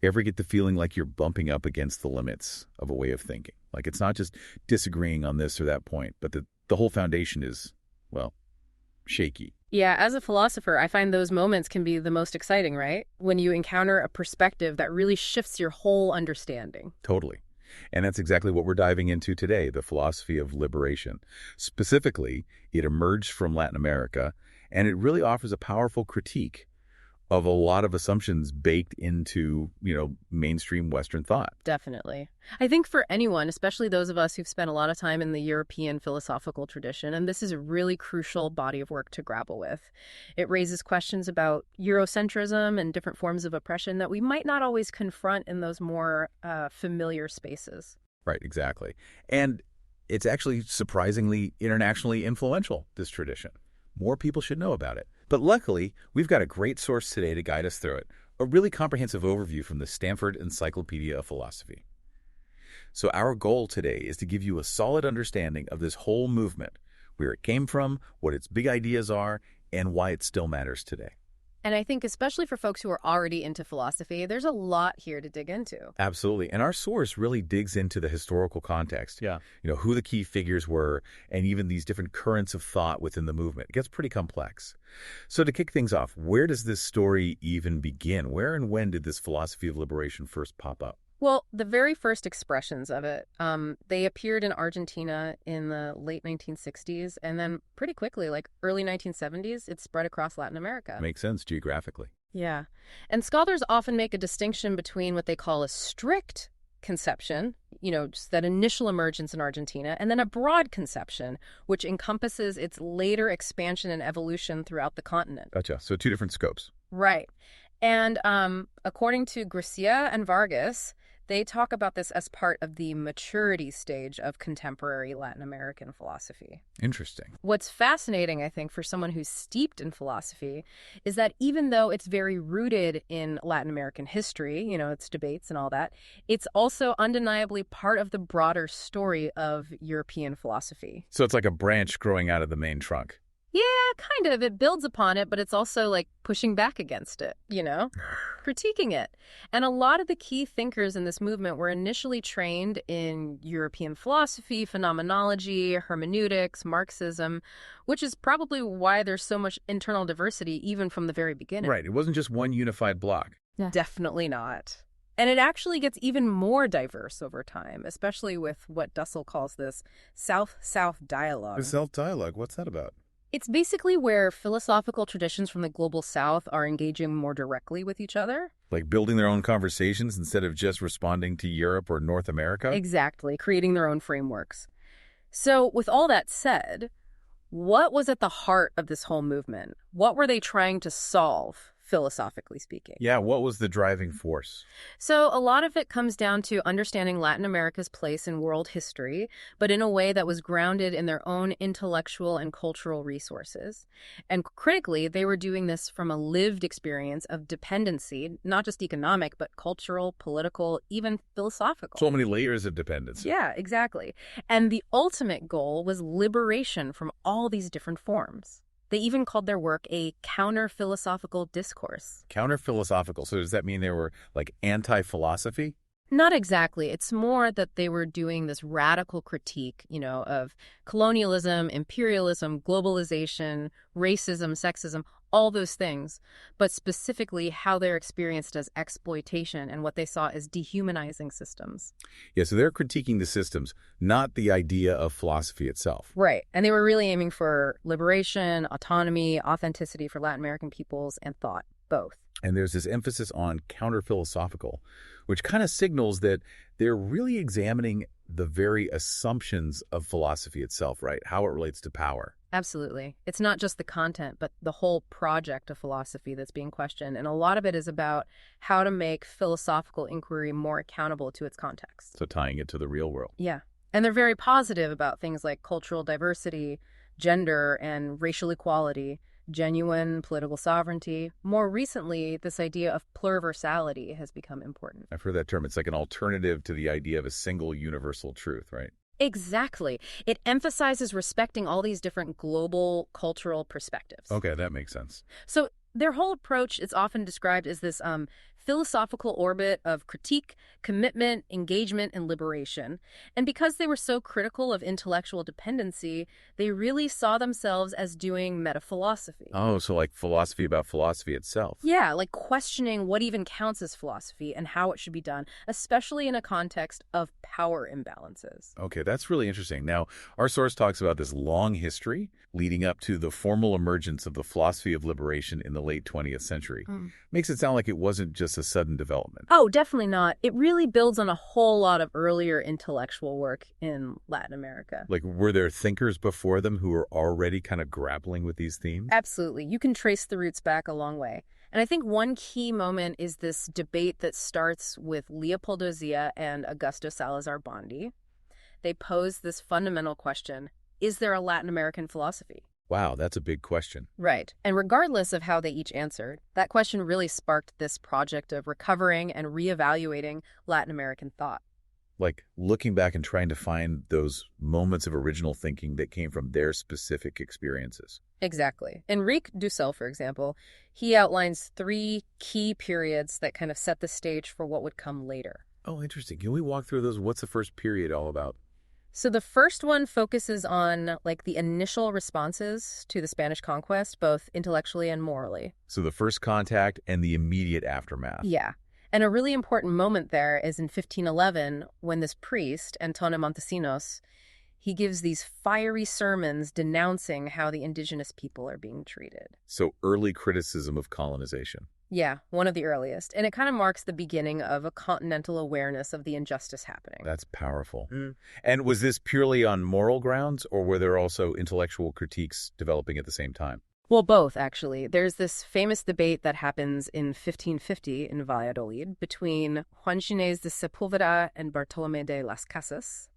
Ever get the feeling like you're bumping up against the limits of a way of thinking? Like it's not just disagreeing on this or that point, but the whole foundation is, well, shaky. Yeah, as a philosopher, I find those moments can be the most exciting, right? When you encounter a perspective that really shifts your whole understanding. Totally. And that's exactly what we're diving into today, the philosophy of liberation. Specifically, it emerged from Latin America, and it really offers a powerful critique of a lot of assumptions baked into, mainstream Western thought. Definitely. I think for anyone, especially those of us who've spent a lot of time in the European philosophical tradition, and this is a really crucial body of work to grapple with. It raises questions about Eurocentrism and different forms of oppression that we might not always confront in those more familiar spaces. Right, exactly. And it's actually surprisingly internationally influential, this tradition. More people should know about it. But luckily, we've got a great source today to guide us through it, a really comprehensive overview from the Stanford Encyclopedia of Philosophy. So our goal today is to give you a solid understanding of this whole movement, where it came from, what its big ideas are, and why it still matters today. And I think especially for folks who are already into philosophy, there's a lot here to dig into. Absolutely. And our source really digs into the historical context. Yeah. Who the key figures were, and even these different currents of thought within the movement. It gets pretty complex. So to kick things off, where does this story even begin? Where and when did this philosophy of liberation first pop up? Well, the very first expressions of it, they appeared in Argentina in the late 1960s, and then pretty quickly, like early 1970s, it spread across Latin America. Makes sense geographically. Yeah. And scholars often make a distinction between what they call a strict conception, just that initial emergence in Argentina, and then a broad conception, which encompasses its later expansion and evolution throughout the continent. Gotcha. So two different scopes. Right. And according to Gracia and Vargas, they talk about this as part of the maturity stage of contemporary Latin American philosophy. Interesting. What's fascinating, I think, for someone who's steeped in philosophy is that even though it's very rooted in Latin American history, its debates and all that, it's also undeniably part of the broader story of European philosophy. So it's like a branch growing out of the main trunk. Yeah, kind of. It builds upon it, but it's also like pushing back against it, critiquing it. And a lot of the key thinkers in this movement were initially trained in European philosophy, phenomenology, hermeneutics, Marxism, which is probably why there's so much internal diversity even from the very beginning. Right. It wasn't just one unified block. Yeah. Definitely not. And it actually gets even more diverse over time, especially with what Dussel calls this South-South dialogue. The self-dialogue, what's that about? It's basically where philosophical traditions from the global south are engaging more directly with each other. Like building their own conversations instead of just responding to Europe or North America? Exactly, creating their own frameworks. So with all that said, what was at the heart of this whole movement? What were they trying to solve, philosophically speaking? Yeah, what was the driving force? So a lot of it comes down to understanding Latin America's place in world history, but in a way that was grounded in their own intellectual and cultural resources. And critically, they were doing this from a lived experience of dependency, not just economic, but cultural, political, even philosophical. So many layers of dependence. Yeah, exactly. And the ultimate goal was liberation from all these different forms. They even called their work a counter-philosophical discourse. Counter-philosophical. So does that mean they were like anti-philosophy? Not exactly. It's more that they were doing this radical critique, of colonialism, imperialism, globalization, racism, sexism, all those things, but specifically how they're experienced as exploitation and what they saw as dehumanizing systems. Yeah, so they're critiquing the systems, not the idea of philosophy itself. Right. And they were really aiming for liberation, autonomy, authenticity for Latin American peoples, and thought, both. And there's this emphasis on counter-philosophical, which kind of signals that they're really examining the very assumptions of philosophy itself, right? How it relates to power. Absolutely. It's not just the content, but the whole project of philosophy that's being questioned. And a lot of it is about how to make philosophical inquiry more accountable to its context. So tying it to the real world. Yeah. And they're very positive about things like cultural diversity, gender, and racial equality, genuine political sovereignty. More recently, this idea of pluriversality has become important. I've heard that term. It's like an alternative to the idea of a single universal truth, right? Exactly. It emphasizes respecting all these different global cultural perspectives. Okay, that makes sense. So their whole approach is often described as this philosophical orbit of critique, commitment, engagement, and liberation. And because they were so critical of intellectual dependency, they really saw themselves as doing metaphilosophy. Oh, so like philosophy about philosophy itself. Yeah, like questioning what even counts as philosophy and how it should be done, especially in a context of power imbalances. Okay, that's really interesting. Now, our source talks about this long history leading up to the formal emergence of the philosophy of liberation in the late 20th century. Makes it sound like it wasn't just a sudden development. Oh, definitely not. It really builds on a whole lot of earlier intellectual work in Latin America. Like, were there thinkers before them who were already kind of grappling with these themes? Absolutely. You can trace the roots back a long way. And I think one key moment is this debate that starts with Leopoldo Zia and Augusto Salazar Bondy. They pose this fundamental question: is there a Latin American philosophy? Wow, that's a big question. Right. And regardless of how they each answered, that question really sparked this project of recovering and reevaluating Latin American thought. Like looking back and trying to find those moments of original thinking that came from their specific experiences. Exactly. Enrique Dussel, for example, he outlines 3 key periods that kind of set the stage for what would come later. Oh, interesting. Can we walk through those? What's the first period all about? So the first one focuses on like the initial responses to the Spanish conquest, both intellectually and morally. So the first contact and the immediate aftermath. Yeah. And a really important moment there is in 1511 when this priest, Antonio Montesinos, he gives these fiery sermons denouncing how the indigenous people are being treated. So early criticism of colonization. Yeah, one of the earliest. And it kind of marks the beginning of a continental awareness of the injustice happening. That's powerful. And was this purely on moral grounds, or were there also intellectual critiques developing at the same time? Well, both, actually. There's this famous debate that happens in 1550 in Valladolid between Juan Ginés de Sepúlveda and Bartolomé de las Casas.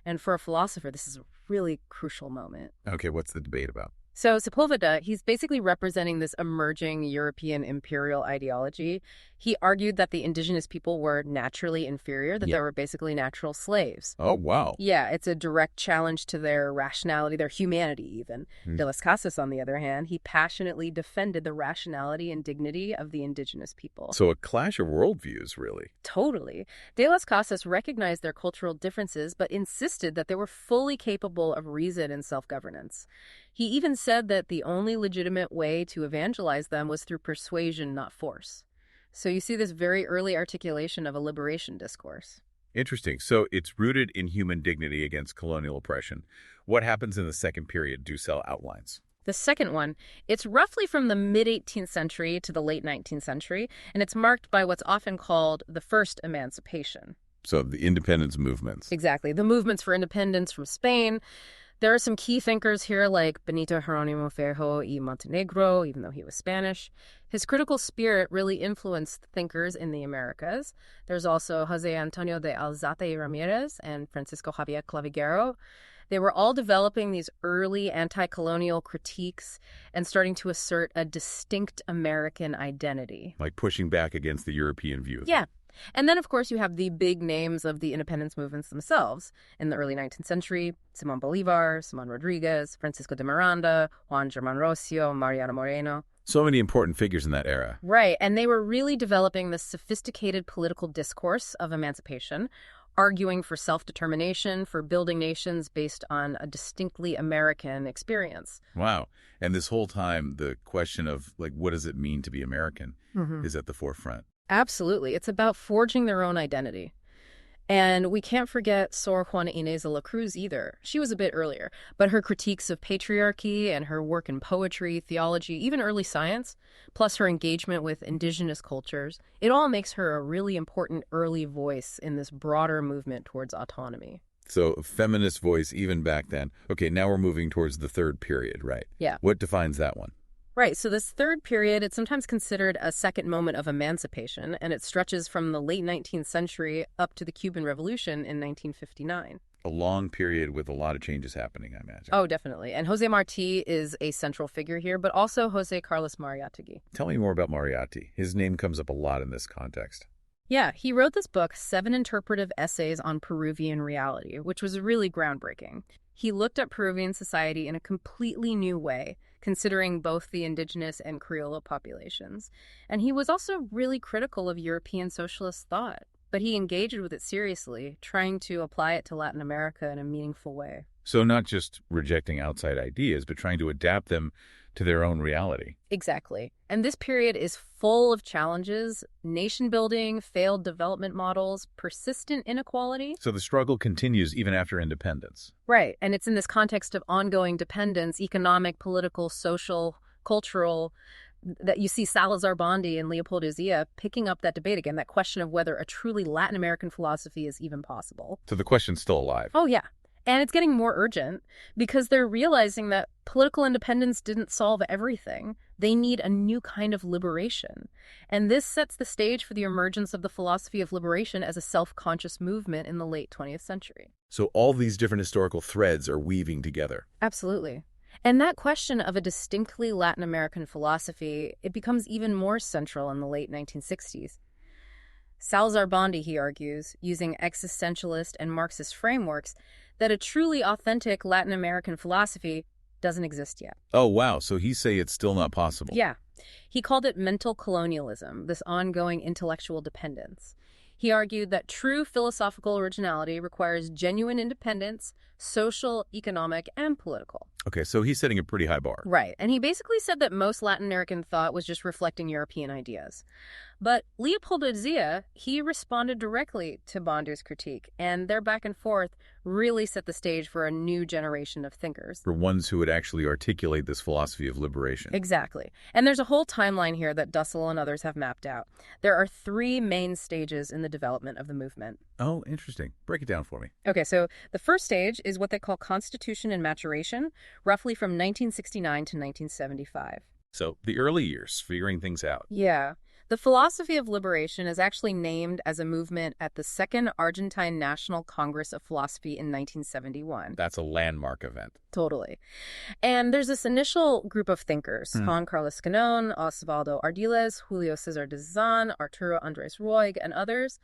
And for a philosopher, this is a really crucial moment. Okay, what's the debate about? So Sepúlveda, he's basically representing this emerging European imperial ideology. He argued that the indigenous people were naturally inferior, that they were basically natural slaves. Oh, wow. Yeah, it's a direct challenge to their rationality, their humanity even. De las Casas, on the other hand, he passionately defended the rationality and dignity of the indigenous people. So a clash of worldviews, really. Totally. De las Casas recognized their cultural differences, but insisted that they were fully capable of reason and self-governance. He even said that the only legitimate way to evangelize them was through persuasion, not force. So you see this very early articulation of a liberation discourse. Interesting. So it's rooted in human dignity against colonial oppression. What happens in the second period Dussel outlines? The second one, it's roughly from the mid-18th century to the late 19th century, and it's marked by what's often called the first emancipation. So the independence movements. Exactly. The movements for independence from Spain. There are some key thinkers here like Benito Jerónimo Feijó y Montenegro, even though he was Spanish. His critical spirit really influenced thinkers in the Americas. There's also José Antonio de Alzate y Ramírez and Francisco Javier Clavigero. They were all developing these early anti-colonial critiques and starting to assert a distinct American identity. Like pushing back against the European view. Yeah. And then, of course, you have the big names of the independence movements themselves. In the early 19th century, Simón Bolívar, Simón Rodríguez, Francisco de Miranda, Juan Germán Rossio, Mariano Moreno. So many important figures in that era. Right, and they were really developing this sophisticated political discourse of emancipation, arguing for self-determination, for building nations based on a distinctly American experience. Wow. And this whole time, the question of, like, what does it mean to be American is at the forefront. Absolutely. It's about forging their own identity. And we can't forget Sor Juana Inés de la Cruz either. She was a bit earlier, but her critiques of patriarchy and her work in poetry, theology, even early science, plus her engagement with indigenous cultures, it all makes her a really important early voice in this broader movement towards autonomy. So a feminist voice even back then. Okay, now we're moving towards the third period, right? Yeah. What defines that one? Right, so this third period, it's sometimes considered a second moment of emancipation, and it stretches from the late 19th century up to the Cuban Revolution in 1959. A long period with a lot of changes happening, I imagine. Oh, definitely. And José Martí is a central figure here, but also José Carlos Mariátegui. Tell me more about Mariátegui. His name comes up a lot in this context. Yeah, he wrote this book, 7 Interpretive Essays on Peruvian Reality, which was really groundbreaking. He looked at Peruvian society in a completely new way, considering both the indigenous and Criollo populations. And he was also really critical of European socialist thought, but he engaged with it seriously, trying to apply it to Latin America in a meaningful way. So not just rejecting outside ideas, but trying to adapt them to their own reality. Exactly. And this period is full of challenges: nation building, failed development models, persistent inequality. So the struggle continues even after independence. Right. And it's in this context of ongoing dependence, economic, political, social, cultural, that you see Salazar Bondi and Leopoldo Zia picking up that debate again, that question of whether a truly Latin American philosophy is even possible. So the question's still alive. Oh, yeah. And it's getting more urgent because they're realizing that political independence didn't solve everything. They need a new kind of liberation. And this sets the stage for the emergence of the philosophy of liberation as a self-conscious movement in the late 20th century. So all these different historical threads are weaving together. Absolutely. And that question of a distinctly Latin American philosophy, it becomes even more central in the late 1960s. Salazar Bondi, he argues, using existentialist and Marxist frameworks, that a truly authentic Latin American philosophy doesn't exist yet. Oh, wow. So he say it's still not possible. Yeah. He called it mental colonialism, this ongoing intellectual dependence. He argued that true philosophical originality requires genuine independence, social, economic, and political. Okay, so he's setting a pretty high bar. Right. And he basically said that most Latin American thought was just reflecting European ideas. But Leopoldo Zia, he responded directly to Bondi's critique, and their back and forth really set the stage for a new generation of thinkers. For ones who would actually articulate this philosophy of liberation. Exactly. And there's a whole timeline here that Dussel and others have mapped out. There are 3 main stages in the development of the movement. Oh, interesting. Break it down for me. Okay, so the first stage is what they call constitution and maturation, roughly from 1969 to 1975. So the early years, figuring things out. Yeah. The philosophy of liberation is actually named as a movement at the Second Argentine National Congress of Philosophy in 1971. That's a landmark event. Totally. And there's this initial group of thinkers, Juan Carlos Escandón, Osvaldo Ardiles, Julio César de Cezanne, Arturo Andrés Roig, and others.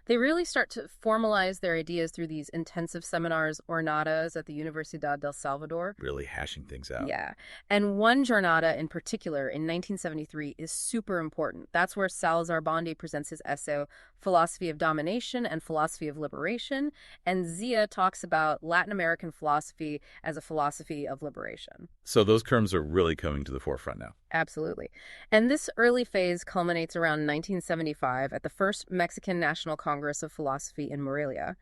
They really start to formalize their ideas through these intensive seminars, jornadas, at the Universidad del Salvador. Really hashing things out. Yeah. And one jornada in particular in 1973 is super important. That's where Salazar Bondi presents his essay, Philosophy of Domination and Philosophy of Liberation. And Zia talks about Latin American philosophy as a philosophy of liberation. So those terms are really coming to the forefront now. Absolutely. And this early phase culminates around 1975 at the first Mexican National Congress of Philosophy in Morelia.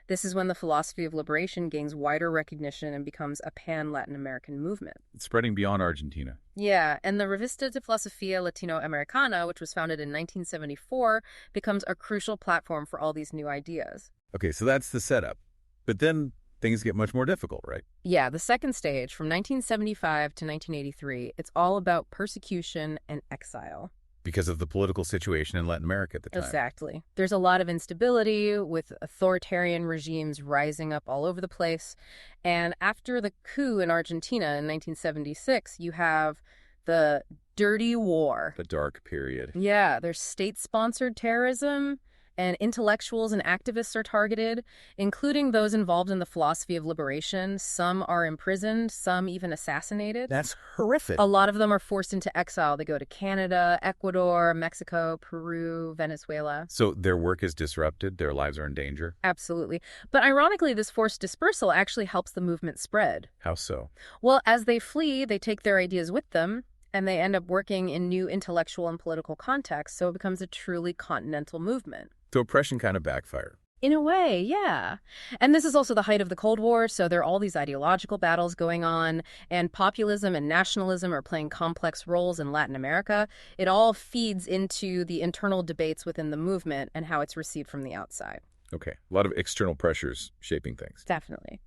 This is when the philosophy of liberation gains wider recognition and becomes a pan-Latin American movement. It's spreading beyond Argentina. Yeah, and the Revista de Filosofía Latinoamericana, which was founded in 1974, becomes a crucial platform for all these new ideas. Okay, so that's the setup. But then things get much more difficult, right? Yeah, the second stage, from 1975 to 1983, it's all about persecution and exile. Because of the political situation in Latin America at the time. Exactly. There's a lot of instability with authoritarian regimes rising up all over the place. And after the coup in Argentina in 1976, you have the dirty war. The dark period. Yeah, there's state-sponsored terrorism, and intellectuals and activists are targeted, including those involved in the philosophy of liberation. Some are imprisoned, some even assassinated. That's horrific. A lot of them are forced into exile. They go to Canada, Ecuador, Mexico, Peru, Venezuela. So their work is disrupted, their lives are in danger? Absolutely. But ironically, this forced dispersal actually helps the movement spread. How so? Well, as they flee, they take their ideas with them, and they end up working in new intellectual and political contexts, so it becomes a truly continental movement. So oppression kind of backfired. In a way, yeah. And this is also the height of the Cold War, so there are all these ideological battles going on, and populism and nationalism are playing complex roles in Latin America. It all feeds into the internal debates within the movement and how it's received from the outside. Okay, a lot of external pressures shaping things. Definitely.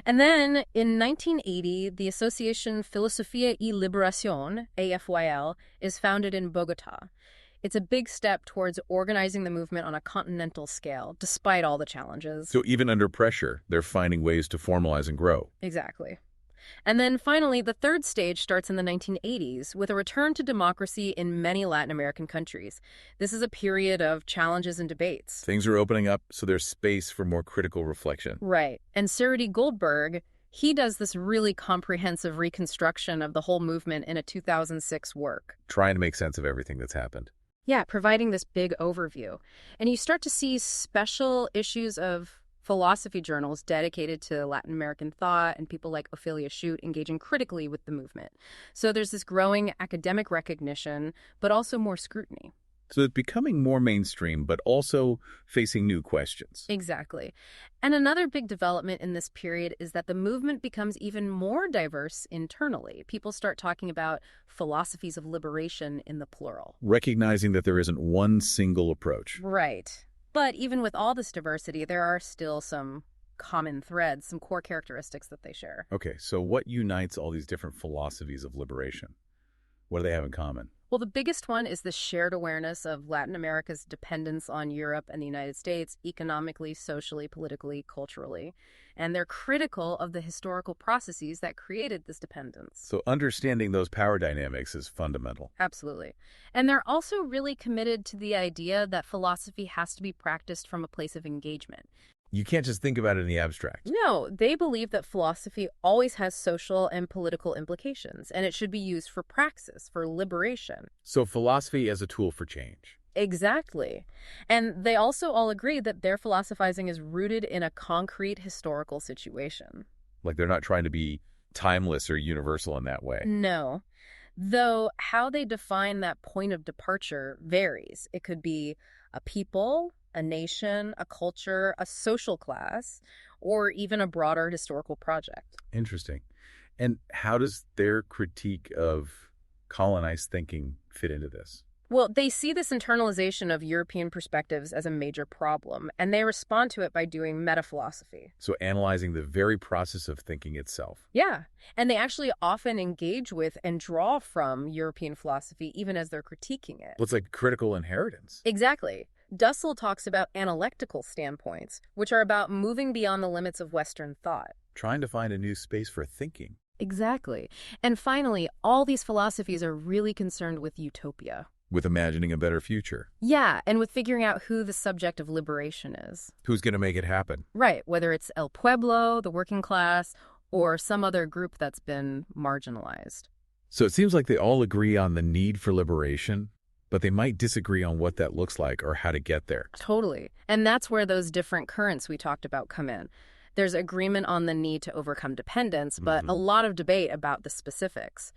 And then in 1980, the Association Filosofía y Liberación, AFYL, is founded in Bogotá. It's a big step towards organizing the movement on a continental scale, despite all the challenges. So even under pressure, they're finding ways to formalize and grow. Exactly. And then finally, the third stage starts in the 1980s with a return to democracy in many Latin American countries. This is a period of challenges and debates. Things are opening up, so there's space for more critical reflection. Right. And Surity Goldberg, He does this really comprehensive reconstruction of the whole movement in a 2006 work. Trying to make sense of everything that's happened. Yeah, providing this big overview. And you start to see special issues of philosophy journals dedicated to Latin American thought and people like Ophelia Shute engaging critically with the movement. So there's this growing academic recognition, but also more scrutiny. So it's becoming more mainstream, but also facing new questions. Exactly. And another big development in this period is that the movement becomes even more diverse internally. People start talking about philosophies of liberation in the plural. Recognizing that there isn't one single approach. Right. But even with all this diversity, there are still some common threads, some core characteristics that they share. Okay, so what unites all these different philosophies of liberation? What do they have in common? Well, the biggest one is the shared awareness of Latin America's dependence on Europe and the United States economically, socially, politically, culturally. And they're critical of the historical processes that created this dependence. So understanding those power dynamics is fundamental. Absolutely. And they're also really committed to the idea that philosophy has to be practiced from a place of engagement. You can't just think about it in the abstract. No, they believe that philosophy always has social and political implications, and it should be used for praxis, for liberation. So philosophy as a tool for change. Exactly. And they also all agree that their philosophizing is rooted in a concrete historical situation. Like they're not trying to be timeless or universal in that way. No. Though how they define that point of departure varies. It could be a people, a nation, a culture, a social class, or even a broader historical project. Interesting. And how does their critique of colonized thinking fit into this? Well, they see this internalization of European perspectives as a major problem, and they respond to it by doing metaphilosophy. So analyzing the very process of thinking itself. Yeah, and they actually often engage with and draw from European philosophy even as they're critiquing it. Well, it's like critical inheritance. Exactly. Dussel talks about analectical standpoints, which are about moving beyond the limits of Western thought. Trying to find a new space for thinking. Exactly. And finally, all these philosophies are really concerned with utopia. With imagining a better future. Yeah, and with figuring out who the subject of liberation is. Who's going to make it happen? Right, whether it's El Pueblo, the working class, or some other group that's been marginalized. So it seems like they all agree on the need for liberation, but they might disagree on what that looks like or how to get there. Totally. And that's where those different currents we talked about come in. There's agreement on the need to overcome dependence, but a lot of debate about the specifics.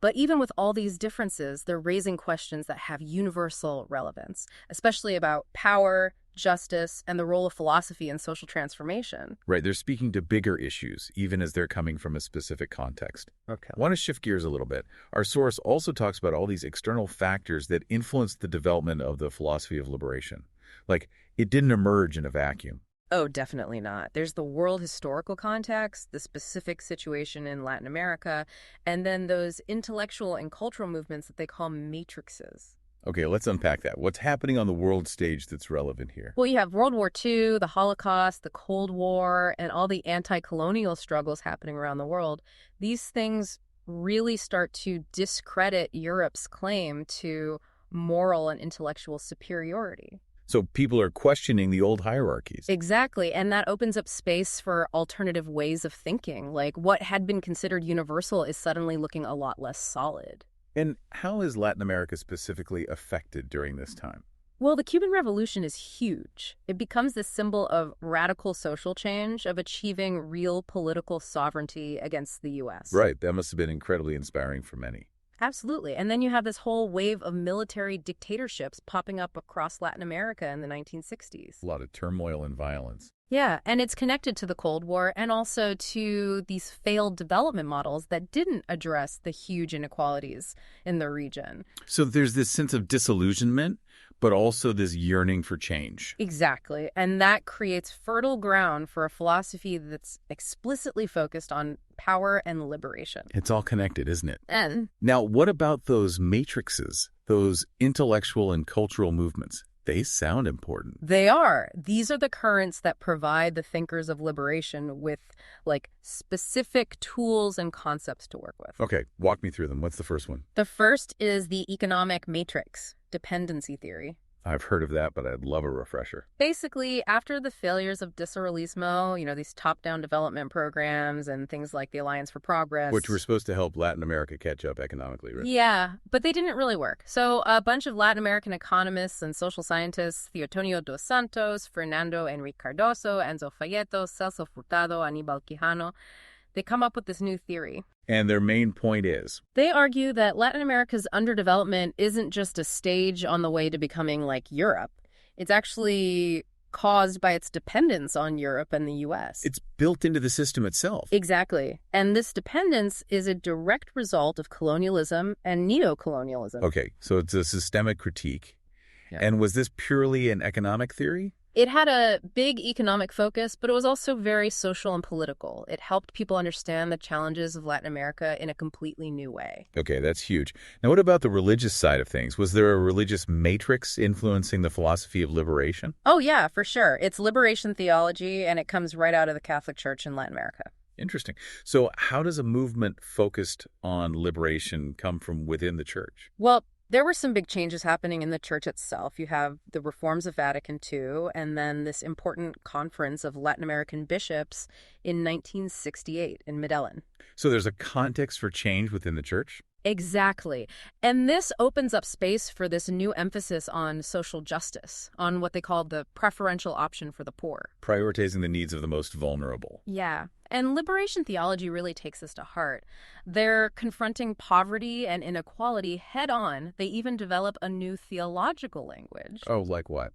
But even with all these differences, they're raising questions that have universal relevance, especially about power, justice, and the role of philosophy in social transformation. Right, they're speaking to bigger issues, even as they're coming from a specific context. Okay. I want to shift gears a little bit. Our source also talks about all these external factors that influence the development of the philosophy of liberation. Like, it didn't emerge in a vacuum. Oh, definitely not. There's the world historical context, the specific situation in Latin America, and then those intellectual and cultural movements that they call matrices. Okay, let's unpack that. What's happening on the world stage that's relevant here? Well, you have World War II, the Holocaust, the Cold War, and all the anti-colonial struggles happening around the world. These things really start to discredit Europe's claim to moral and intellectual superiority. So people are questioning the old hierarchies. Exactly, and that opens up space for alternative ways of thinking. Like what had been considered universal is suddenly looking a lot less solid. And how is Latin America specifically affected during this time? Well, the Cuban Revolution is huge. It becomes this symbol of radical social change, of achieving real political sovereignty against the U.S. Right, that must have been incredibly inspiring for many. Absolutely. And then you have this whole wave of military dictatorships popping up across Latin America in the 1960s. A lot of turmoil and violence. Yeah, and it's connected to the Cold War and also to these failed development models that didn't address the huge inequalities in the region. So there's this sense of disillusionment, but also this yearning for change. Exactly. And that creates fertile ground for a philosophy that's explicitly focused on power and liberation. It's all connected, isn't it? And Now, what about those matrices, those intellectual and cultural movements? They sound important. they are. These are the currents that provide the thinkers of liberation with, like, specific tools and concepts to work with. Okay, walk me through them. What's the first one? The first is the economic matrix, dependency theory. I've heard of that, but I'd love a refresher. Basically, after the failures of Desarrollismo, these top-down development programs and things like the Alliance for Progress. Which were supposed to help Latin America catch up economically, right? Yeah, but they didn't really work. So a bunch of Latin American economists and social scientists, Theotonio dos Santos, Fernando Enrique Cardoso, Enzo Fayeto, Celso Furtado, Aníbal Quijano, they come up with this new theory. And their main point is? They argue that Latin America's underdevelopment isn't just a stage on the way to becoming like Europe. It's actually caused by its dependence on Europe and the U.S. It's built into the system itself. Exactly. And this dependence is a direct result of colonialism and neocolonialism. Okay, so it's a systemic critique. Yeah. And was this purely an economic theory? It had a big economic focus, but it was also very social and political. It helped people understand the challenges of Latin America in a completely new way. Okay, that's huge. Now, what about the religious side of things? Was there a religious matrix influencing the philosophy of liberation? Oh, yeah, for sure. It's liberation theology, and it comes right out of the Catholic Church in Latin America. Interesting. So how does a movement focused on liberation come from within the church? Well, there were some big changes happening in the church itself. You have the reforms of Vatican II, and then this important conference of Latin American bishops in 1968 in Medellin. So there's a context for change within the church? Exactly. And this opens up space for this new emphasis on social justice, on what they call the preferential option for the poor. Prioritizing the needs of the most vulnerable. Yeah. And liberation theology really takes this to heart. They're confronting poverty and inequality head on. They even develop a new theological language. Oh, like what?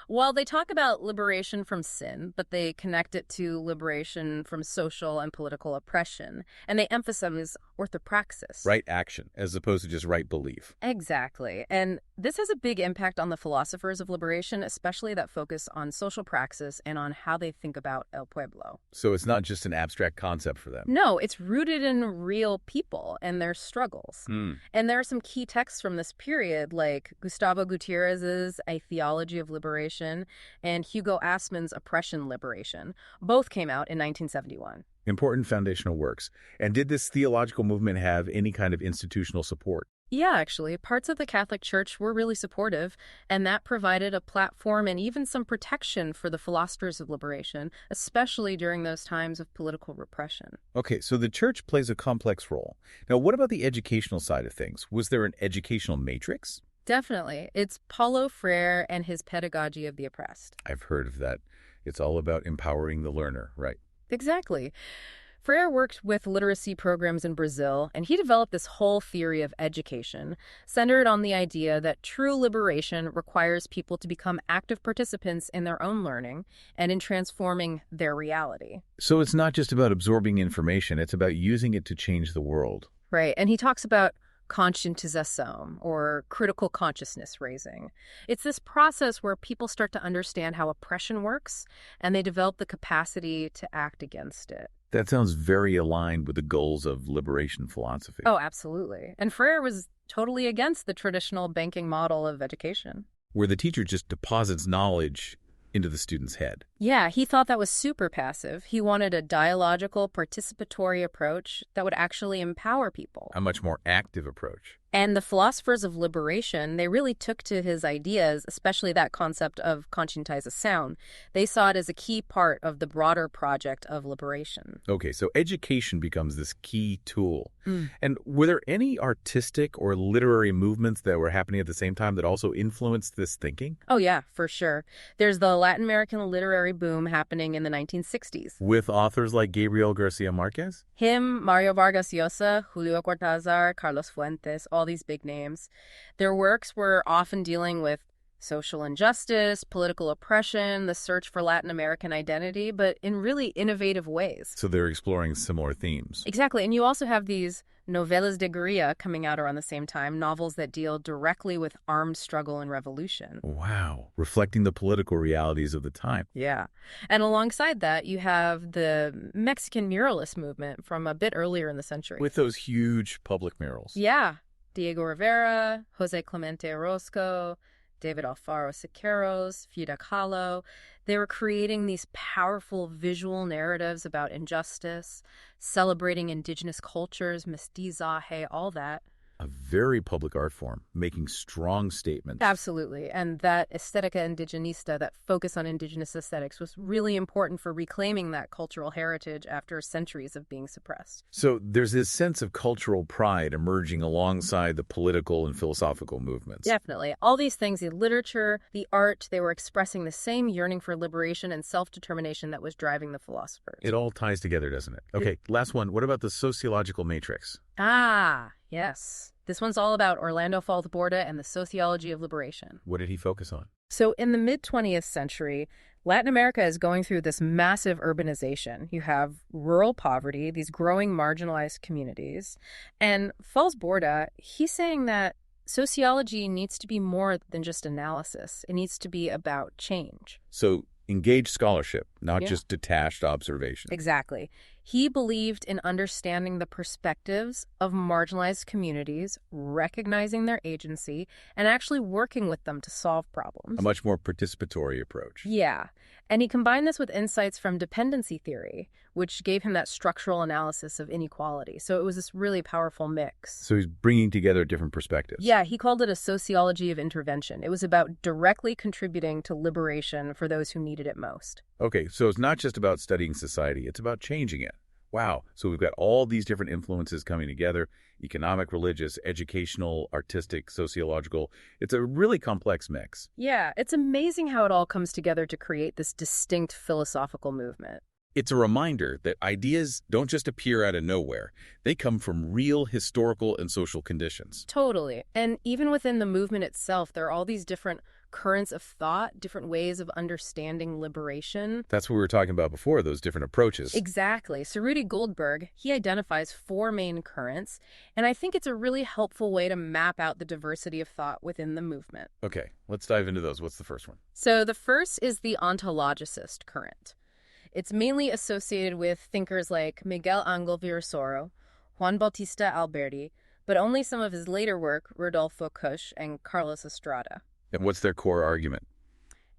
Well, they talk about liberation from sin, but they connect it to liberation from social and political oppression. And they emphasize orthopraxis. Right action, as opposed to just right belief. Exactly. And this has a big impact on the philosophers of liberation, especially that focus on social praxis and on how they think about El Pueblo. So it's not just an abstract concept for them. No, it's rooted in real people and their struggles. And there are some key texts from this period, like Gustavo Gutierrez's A Theology of Liberation and Hugo Assmann's Oppression Liberation. Both came out in 1971. Important foundational works. And did this theological movement have any kind of institutional support? Yeah, actually, parts of the Catholic Church were really supportive, and that provided a platform and even some protection for the philosophers of liberation, especially during those times of political repression. Okay, so the church plays a complex role. Now, what about the educational side of things? Was there an educational matrix? Definitely. It's Paulo Freire and his Pedagogy of the Oppressed. I've heard of that. It's all about empowering the learner, right? Exactly. Freire worked with literacy programs in Brazil, and he developed this whole theory of education, centered on the idea that true liberation requires people to become active participants in their own learning and in transforming their reality. So it's not just about absorbing information, it's about using it to change the world. Right, and he talks about conscientização, or critical consciousness raising. It's this process where people start to understand how oppression works, and they develop the capacity to act against it. That sounds very aligned with the goals of liberation philosophy. Oh, absolutely. And Freire was totally against the traditional banking model of education. Where the teacher just deposits knowledge into the student's head. Yeah, he thought that was super passive. He wanted a dialogical, participatory approach that would actually empower people. A much more active approach. And the philosophers of liberation, they really took to his ideas, especially that concept of conscientização. They saw it as a key part of the broader project of liberation. Okay, so education becomes this key tool. And were there any artistic or literary movements that were happening at the same time that also influenced this thinking? Oh, yeah, for sure. There's the Latin American literary boom happening in the 1960s. With authors like Gabriel Garcia Marquez? Him, Mario Vargas Llosa, Julio Cortázar, Carlos Fuentes, all these big names. Their works were often dealing with social injustice, political oppression, the search for Latin American identity, but in really innovative ways. So they're exploring similar themes. Exactly. And you also have these novelas de guerrilla coming out around the same time, novels that deal directly with armed struggle and revolution. Wow. Reflecting the political realities of the time. Yeah. And alongside that, you have the Mexican muralist movement from a bit earlier in the century. With those huge public murals. Yeah. Diego Rivera, Jose Clemente Orozco, David Alfaro Siqueiros, Frida Kahlo. They were creating these powerful visual narratives about injustice, celebrating indigenous cultures, mestizaje, all that. A very public art form, making strong statements. Absolutely. And that Aesthetica Indigenista, that focus on indigenous aesthetics, was really important for reclaiming that cultural heritage after centuries of being suppressed. So there's this sense of cultural pride emerging alongside the political and philosophical movements. Definitely. All these things, the literature, the art, they were expressing the same yearning for liberation and self-determination that was driving the philosophers. It all ties together, doesn't it? Okay, last one. What about the sociological matrix? Ah, yes. This one's all about Orlando Falls Borda and the sociology of liberation. What did he focus on? So in the mid-20th century, Latin America is going through this massive urbanization. You have rural poverty, these growing marginalized communities. And Falls Borda, he's saying that sociology needs to be more than just analysis. It needs to be about change. So engaged scholarship, not Yeah. just detached observation. Exactly. He believed in understanding the perspectives of marginalized communities, recognizing their agency, and actually working with them to solve problems. A much more participatory approach. Yeah. And he combined this with insights from dependency theory, which gave him that structural analysis of inequality. So it was this really powerful mix. So he's bringing together different perspectives. Yeah, he called it a sociology of intervention. It was about directly contributing to liberation for those who needed it most. Okay, so it's not just about studying society, it's about changing it. Wow. So we've got all these different influences coming together, economic, religious, educational, artistic, sociological. It's a really complex mix. Yeah, it's amazing how it all comes together to create this distinct philosophical movement. It's a reminder that ideas don't just appear out of nowhere. They come from real historical and social conditions. Totally. And even within the movement itself, there are all these different currents of thought, different ways of understanding liberation. That's what we were talking about before, those different approaches. Exactly. So Rudy Goldberg, he identifies 4 main currents, and I think it's a really helpful way to map out the diversity of thought within the movement. Okay, let's dive into those. What's the first one? So the first is the ontologicist current. It's mainly associated with thinkers like Miguel Ángel Virasoro, Juan Bautista Alberti, but only some of his later work, Rodolfo Kusch and Carlos Estrada. And what's their core argument?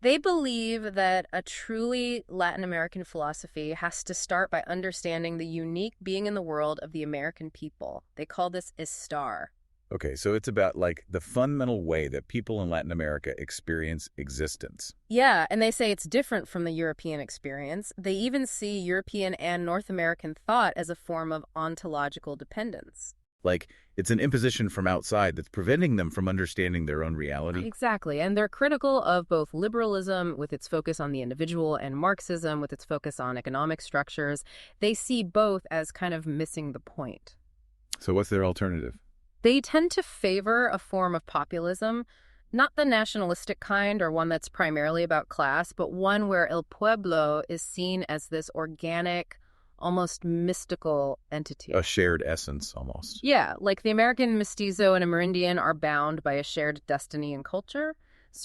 They believe that a truly Latin American philosophy has to start by understanding the unique being in the world of the American people. They call this Estar. Okay, so it's about like the fundamental way that people in Latin America experience existence. Yeah, and they say it's different from the European experience. They even see European and North American thought as a form of ontological dependence. Like, it's an imposition from outside that's preventing them from understanding their own reality. Exactly, and they're critical of both liberalism with its focus on the individual and Marxism with its focus on economic structures. They see both as kind of missing the point. So what's their alternative? They tend to favor a form of populism, not the nationalistic kind or one that's primarily about class, but one where El Pueblo is seen as this organic, almost mystical entity. A shared essence, almost. Yeah, like the American mestizo and Amerindian are bound by a shared destiny and culture.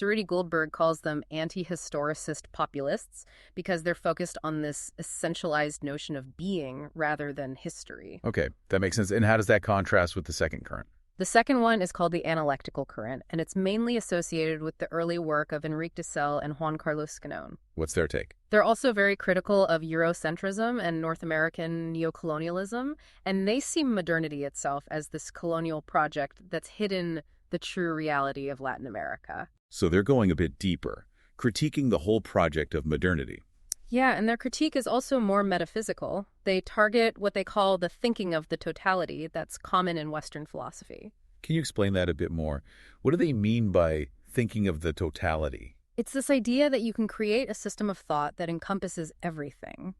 Rudy Goldberg calls them anti-historicist populists because they're focused on this essentialized notion of being rather than history. Okay, that makes sense. And how does that contrast with the second current? The second one is called the analectical current, and it's mainly associated with the early work of Enrique de Sel and Juan Carlos Scanón. What's their take? They're also very critical of Eurocentrism and North American neocolonialism, and they see modernity itself as this colonial project that's hidden the true reality of Latin America. So they're going a bit deeper, critiquing the whole project of modernity. Yeah, and their critique is also more metaphysical. They target what they call the thinking of the totality that's common in Western philosophy. Can you explain that a bit more? What do they mean by thinking of the totality? It's this idea that you can create a system of thought that encompasses everything.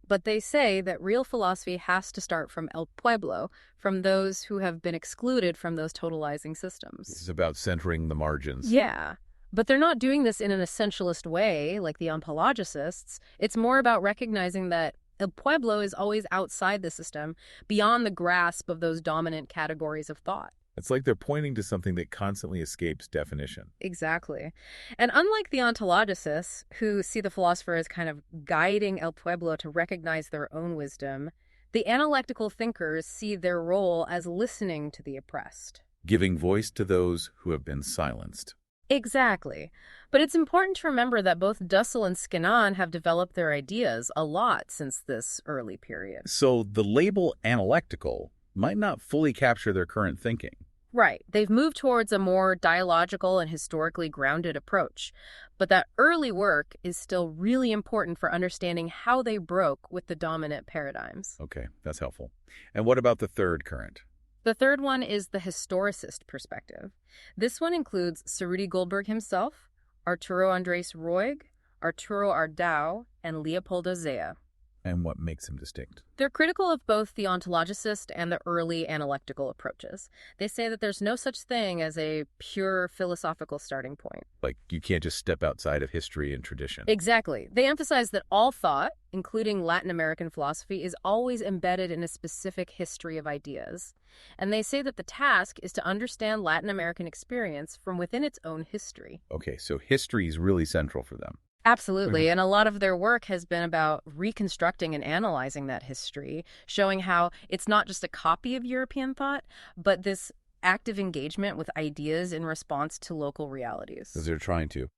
But they say that real philosophy has to start from El Pueblo, from those who have been excluded from those totalizing systems. This is about centering the margins. Yeah. But they're not doing this in an essentialist way, like the ontologicists. It's more about recognizing that El Pueblo is always outside the system, beyond the grasp of those dominant categories of thought. It's like they're pointing to something that constantly escapes definition. Exactly. And unlike the ontologicists, who see the philosopher as kind of guiding El Pueblo to recognize their own wisdom, the analectical thinkers see their role as listening to the oppressed. Giving voice to those who have been silenced. Exactly. But it's important to remember that both Dussel and Scanón have developed their ideas a lot since this early period. So the label analectical might not fully capture their current thinking. Right. They've moved towards a more dialogical and historically grounded approach. But that early work is still really important for understanding how they broke with the dominant paradigms. Okay, that's helpful. And what about the third current? The third one is the historicist perspective. This one includes Cerruti Goldberg himself, Arturo Andrés Roig, Arturo Ardao, and Leopoldo Zea. And what makes them distinct? They're critical of both the ontologicist and the early analectical approaches. They say that there's no such thing as a pure philosophical starting point. Like, you can't just step outside of history and tradition. Exactly. They emphasize that all thought, including Latin American philosophy, is always embedded in a specific history of ideas. And they say that the task is to understand Latin American experience from within its own history. Okay, so history is really central for them. Absolutely. And a lot of their work has been about reconstructing and analyzing that history, showing how it's not just a copy of European thought, but this active engagement with ideas in response to local realities. Because they're trying to